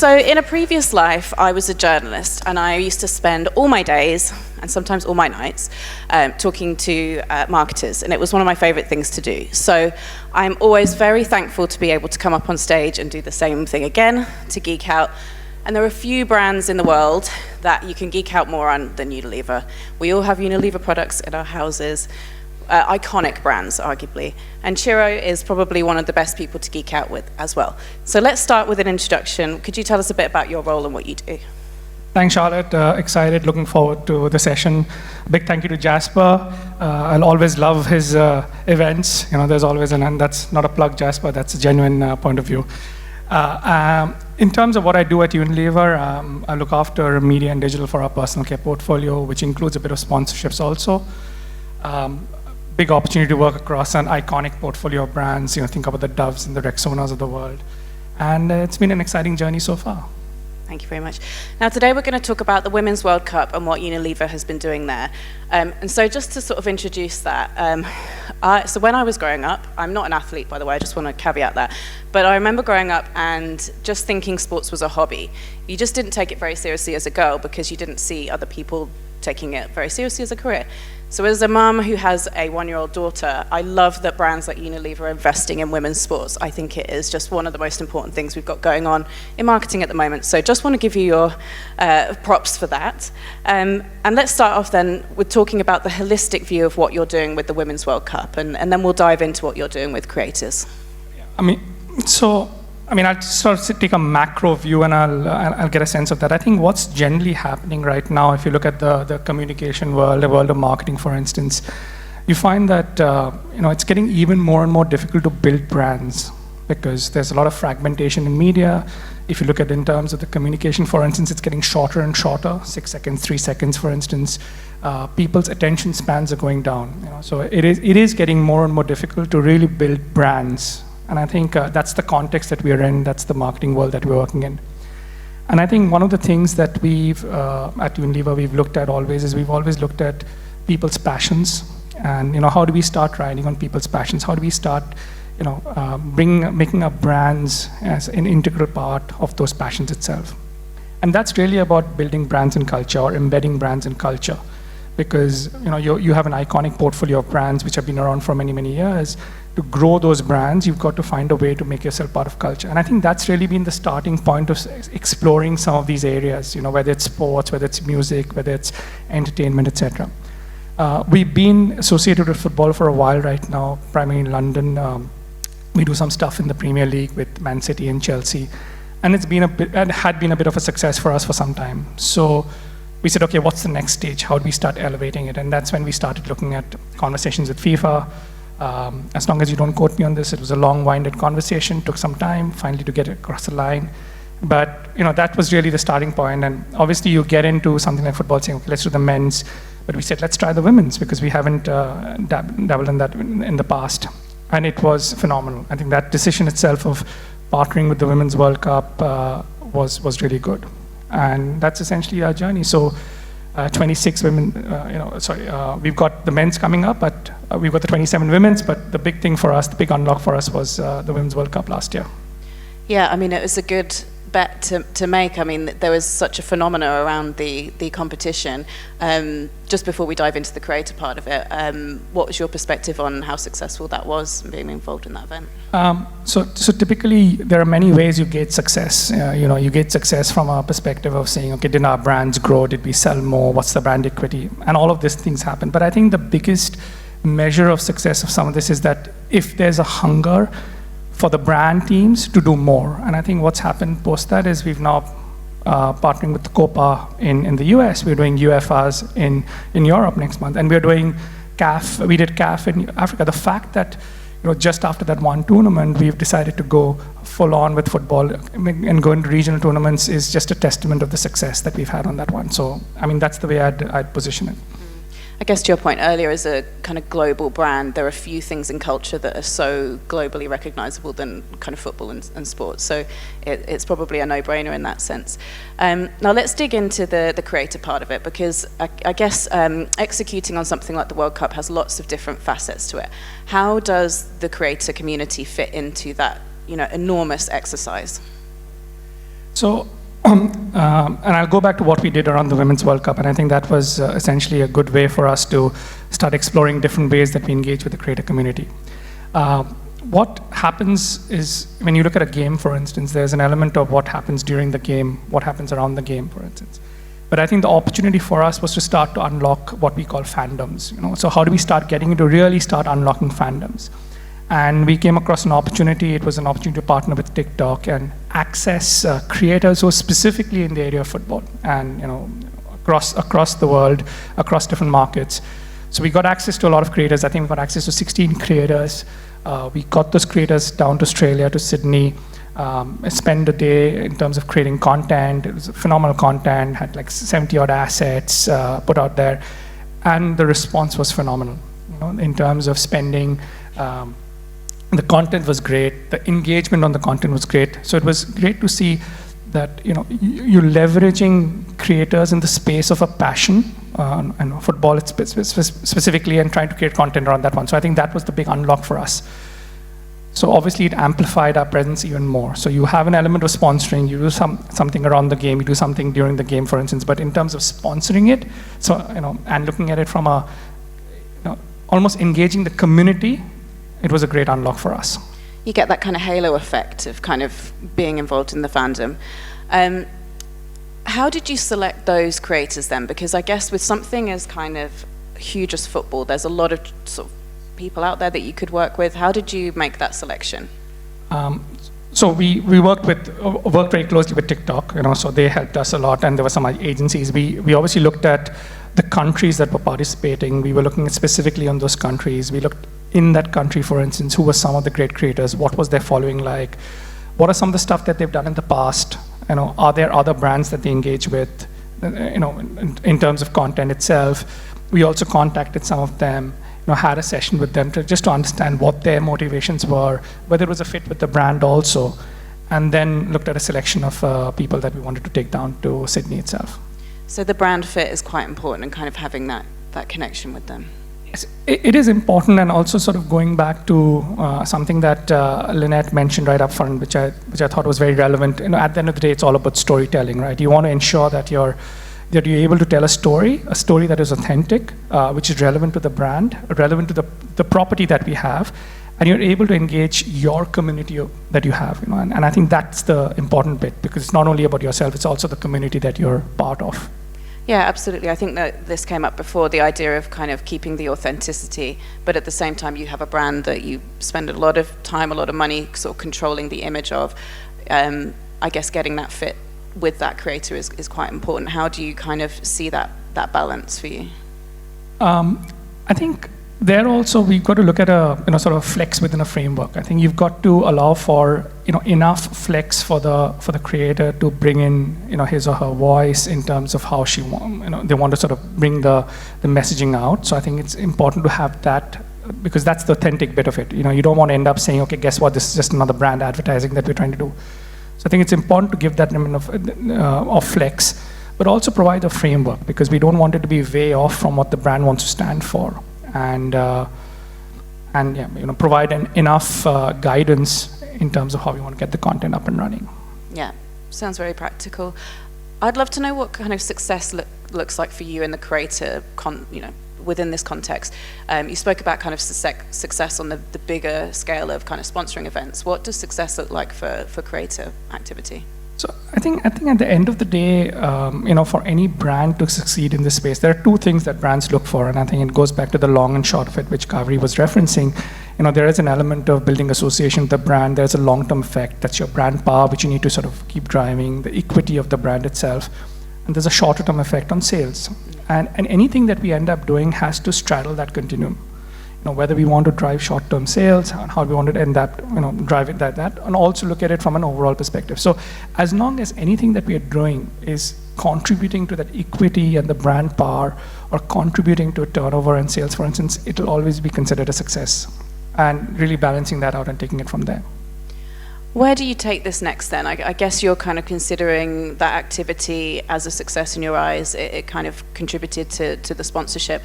So in a previous life, I was a journalist, and I used to spend all my days, and sometimes all my nights, talking to marketers, and it was one of my favorite things to do. So I'm always very thankful to be able to come up on stage and do the same thing again, to geek out. And there are a few brands in the world that you can geek out more on than Unilever. We all have Unilever products in our houses. Iconic brands, arguably. And Chiro is probably one of the best people to geek out with as well. So let's start with an introduction. Could you tell us a bit about your role and what you do? Thanks, Charlotte. Excited, looking forward to the session. Big thank you to Jasper. I'll always love his events. You know, there's always and that's not a plug, Jasper, that's a genuine point of view. In terms of what I do at Unilever, I look after media and digital for our personal care portfolio, which includes a bit of sponsorships also. Big opportunity to work across an iconic portfolio of brands. You know, think about the Doves and the Rexonas of the world. And it's been an exciting journey so far. Thank you very much. Now today we're going to talk about the Women's World Cup and what Unilever has been doing there. And so just to sort of introduce that, so when I was growing up, I'm not an athlete by the way, I just want to caveat that, but I remember growing up and just thinking sports was a hobby. You just didn't take it very seriously as a girl because you didn't see other people taking it very seriously as a career. So as a mum who has a 1-year-old daughter, I love that brands like Unilever are investing in women's sports. I think it is just one of the most important things we've got going on in marketing at the moment. So just want to give you your props for that. And let's start off then with talking about the holistic view of what you're doing with the Women's World Cup, and then we'll dive into what you're doing with creators. I'll sort of take a macro view and I'll get a sense of that. I think what's generally happening right now, if you look at the communication world, the world of marketing, for instance, you find that it's getting even more and more difficult to build brands because there's a lot of fragmentation in media. If you look at it in terms of the communication, for instance, it's getting shorter and shorter, 6 seconds, 3 seconds, for instance. People's attention spans are going down. So it is getting more and more difficult to really build brands. And I think that's the context that we're in, that's the marketing world that we're working in. And I think one of the things that we've, at Unilever, we've looked at always is we've always looked at people's passions. And how do we start riding on people's passions? How do we start making our brands as an integral part of those passions itself? And that's really about building brands and culture or embedding brands and culture. Because you have an iconic portfolio of brands which have been around for many, many years. To grow those brands, you've got to find a way to make yourself part of culture. And I think that's really been the starting point of exploring some of these areas, whether it's sports, whether it's music, whether it's entertainment, etc. We've been associated with football for a while right now, primarily in London. We do some stuff in the Premier League with Man City and Chelsea. And had been a bit of a success for us for some time. So we said, okay, what's the next stage? How do we start elevating it? And that's when we started looking at conversations with FIFA. As long as you don't quote me on this, it was a long-winded conversation, took some time finally to get it across the line. But that was really the starting point. And obviously you get into something like football saying, okay, let's do the men's. But we said, let's try the women's because we haven't dabbled in that in the past. And it was phenomenal. I think that decision itself of partnering with the Women's World Cup was really good. And that's essentially our journey. So 26 women, we've got the men's coming up, but we've got the 27 women's, but the big thing for us, the big unlock for us was the Women's World Cup last year. Yeah, it was a good bet to make. There was such a phenomena around the competition. Just before we dive into the creator part of it, what was your perspective on how successful that was being involved in that event? So typically there are many ways you gauge success. You gauge success from a perspective of saying, okay, did our brands grow? Did we sell more? What's the brand equity? And all of these things happen. But I think the biggest measure of success of some of this is that if there's a hunger for the brand teams to do more. And I think what's happened post that is we've now partnering with Copa in the US. We're doing UFAs in Europe next month. And we're doing CAF. We did CAF in Africa. The fact that just after that one tournament, we've decided to go full on with football and go into regional tournaments is just a testament of the success that we've had on that one. So, that's the way I'd position it. I guess to your point earlier, as a kind of global brand, there are few things in culture that are so globally recognizable than kind of football and sports. So it's probably a no-brainer in that sense. Now let's dig into the creator part of it, because I guess executing on something like the World Cup has lots of different facets to it. How does the creator community fit into that enormous exercise? So, and I'll go back to what we did around the Women's World Cup, and I think that was essentially a good way for us to start exploring different ways that we engage with the creator community. What happens is, when you look at a game, for instance, there's an element of what happens during the game, what happens around the game, for instance. But I think the opportunity for us was to start to unlock what we call fandoms. So how do we start getting to really start unlocking fandoms? And we came across an opportunity. It was an opportunity to partner with TikTok and access creators who are specifically in the area of football and across the world, across different markets. So we got access to a lot of creators. I think we got access to 16 creators. We got those creators down to Australia, to Sydney, spend a day in terms of creating content. It was phenomenal content, had like 70 odd assets put out there. And the response was phenomenal, in terms of spending. The content was great. The engagement on the content was great. So it was great to see that you're leveraging creators in the space of a passion, and football specifically, and trying to create content around that one. So I think that was the big unlock for us. So obviously it amplified our presence even more. So you have an element of sponsoring, you do something around the game, you do something during the game, for instance, but in terms of sponsoring it, so and looking at it from a almost engaging the community, it was a great unlock for us. You get that kind of halo effect of kind of being involved in the fandom. How did you select those creators then? Because I guess with something as kind of huge as football, there's a lot of sort of people out there that you could work with. How did you make that selection? So we worked very closely with TikTok, so they helped us a lot, and there were some agencies. We obviously looked at the countries that were participating. We were looking at specifically on those countries. We looked in that country, for instance, who were some of the great creators, what was their following like, what are some of the stuff that they've done in the past, are there other brands that they engage with, in terms of content itself. We also contacted some of them, had a session with them just to understand what their motivations were, whether it was a fit with the brand also, and then looked at a selection of people that we wanted to take down to Sydney itself. So the brand fit is quite important, and kind of having that connection with them. Yes, it is important, and also sort of going back to something that Lynette mentioned right up front, which I thought was very relevant. At the end of the day, it's all about storytelling, right? You want to ensure that you're able to tell a story that is authentic, which is relevant to the brand, relevant to the property that we have, and you're able to engage your community that you have. And I think that's the important bit, because it's not only about yourself, it's also the community that you're part of. Yeah, absolutely. I think that this came up before, the idea of kind of keeping the authenticity, but at the same time you have a brand that you spend a lot of time, a lot of money sort of controlling the image of. I guess getting that fit with that creator is quite important. How do you kind of see that balance for you? I think there also we've got to look at a sort of flex within a framework. I think you've got to allow for enough flex for the creator to bring in his or her voice in terms of how they want to sort of bring the messaging out. So I think it's important to have that, because that's the authentic bit of it. You don't want to end up saying, okay, guess what, this is just another brand advertising that we're trying to do. So I think it's important to give that element of flex, but also provide a framework, because we don't want it to be way off from what the brand wants to stand for. And provide enough guidance in terms of how we want to get the content up and running. Yeah, sounds very practical. I'd love to know what kind of success looks like for you in the creator, within this context. You spoke about kind of success on the bigger scale of kind of sponsoring events. What does success look like for creator activity? So I think at the end of the day, for any brand to succeed in this space, there are two things that brands look for, and I think it goes back to the long and short of it, which Kaveri was referencing. There is an element of building association with the brand. There's a long-term effect. That's your brand power, which you need to sort of keep driving, the equity of the brand itself. And there's a shorter-term effect on sales. And anything that we end up doing has to straddle that continuum. Whether we want to drive short-term sales, how we want to end up, drive it that, and also look at it from an overall perspective. So as long as anything that we are doing is contributing to that equity and the brand power, or contributing to turnover and sales, for instance, it'll always be considered a success. And really balancing that out and taking it from there. Where do you take this next then? I guess you're kind of considering that activity as a success in your eyes. It kind of contributed to the sponsorship.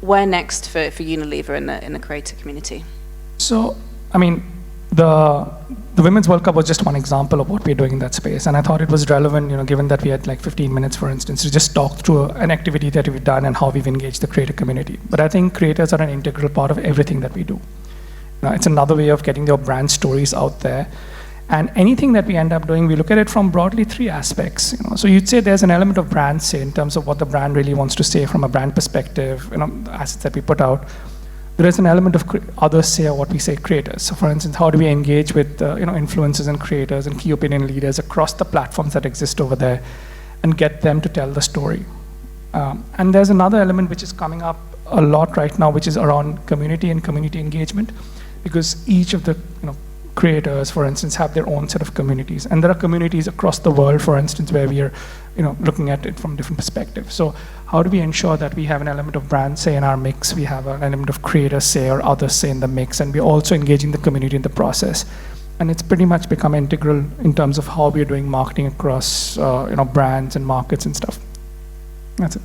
Where next for Unilever in the creator community? So, I mean, the Women's World Cup was just one example of what we're doing in that space, and I thought it was relevant, given that we had like 15 minutes, for instance, to just talk through an activity that we've done and how we've engaged the creator community. But I think creators are an integral part of everything that we do. It's another way of getting your brand stories out there. And anything that we end up doing, we look at it from broadly 3 aspects. So you'd say there's an element of brand say in terms of what the brand really wants to say from a brand perspective, the assets that we put out. There is an element of others say, or what we say, creators. So for instance, how do we engage with influencers and creators and key opinion leaders across the platforms that exist over there and get them to tell the story? And there's another element which is coming up a lot right now, which is around community and community engagement, because each of the creators, for instance, have their own set of communities. And there are communities across the world, for instance, where we are looking at it from different perspectives. So how do we ensure that we have an element of brand say in our mix, we have an element of creator say or others say in the mix, and we're also engaging the community in the process. And it's pretty much become integral in terms of how we're doing marketing across brands and markets and stuff. That's it.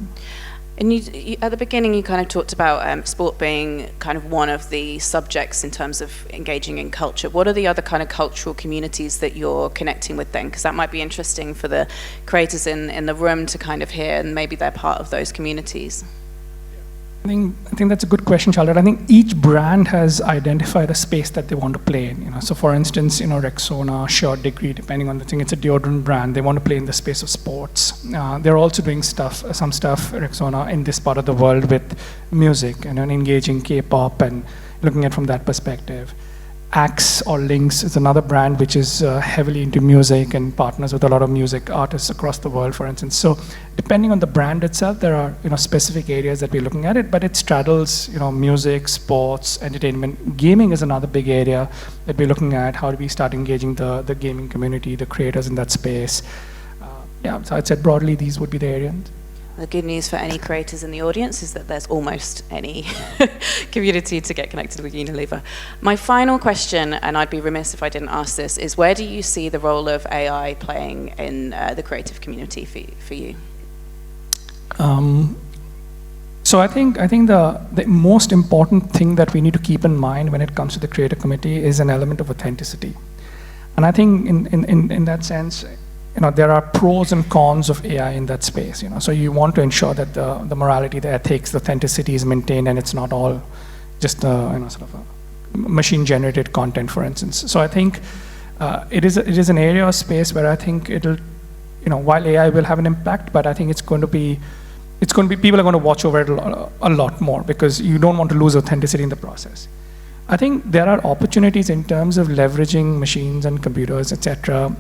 And you, at the beginning, you kind of talked about sport being kind of one of the subjects in terms of engaging in culture. What are the other kind of cultural communities that you're connecting with then? Because that might be interesting for the creators in the room to kind of hear, and maybe they're part of those communities. I think that's a good question, Charlotte. I think each brand has identified a space that they want to play in. So for instance, Rexona, Short Degree, depending on the thing, it's a deodorant brand. They want to play in the space of sports. They're also doing some stuff, Rexona, in this part of the world with music and engaging K-pop and looking at it from that perspective. Axe or Lynx is another brand which is heavily into music and partners with a lot of music artists across the world, for instance. So depending on the brand itself, there are specific areas that we're looking at it, but it straddles music, sports, entertainment. Gaming is another big area that we're looking at. How do we start engaging the gaming community, the creators in that space? So I'd say broadly these would be the areas. The good news for any creators in the audience is that there's almost any community to get connected with Unilever. My final question, and I'd be remiss if I didn't ask this, is where do you see the role of AI playing in the creative community for you? So I think the most important thing that we need to keep in mind when it comes to the creator community is an element of authenticity. And I think in that sense, there are pros and cons of AI in that space. So you want to ensure that the morality, the ethics, the authenticity is maintained, and it's not all just sort of a machine-generated content, for instance. So I think it is an area of space where I think it'll, while AI will have an impact, but I think it's going to be people are going to watch over it a lot more, because you don't want to lose authenticity in the process. I think there are opportunities in terms of leveraging machines and computers, etc.,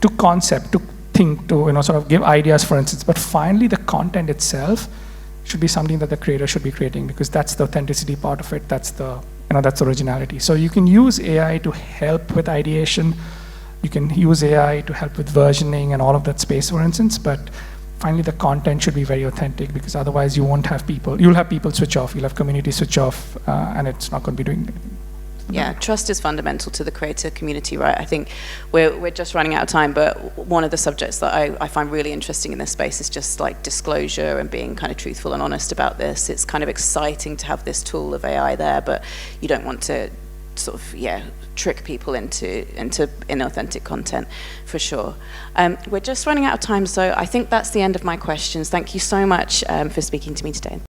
to concept, to think, to sort of give ideas, for instance. But finally, the content itself should be something that the creator should be creating, because that's the authenticity part of it. That's the that's originality. So you can use AI to help with ideation. You can use AI to help with versioning and all of that space, for instance. But finally, the content should be very authentic, because otherwise you won't have people. You'll have people switch off. You'll have community switch off, and it's not going to be doing anything. Yeah, trust is fundamental to the creator community, right? I think we're just running out of time, but one of the subjects that I find really interesting in this space is just like disclosure and being kind of truthful and honest about this. It's kind of exciting to have this tool of AI there, but you don't want to sort of, trick people into inauthentic content, for sure. We're just running out of time, so I think that's the end of my questions. Thank you so much for speaking to me today.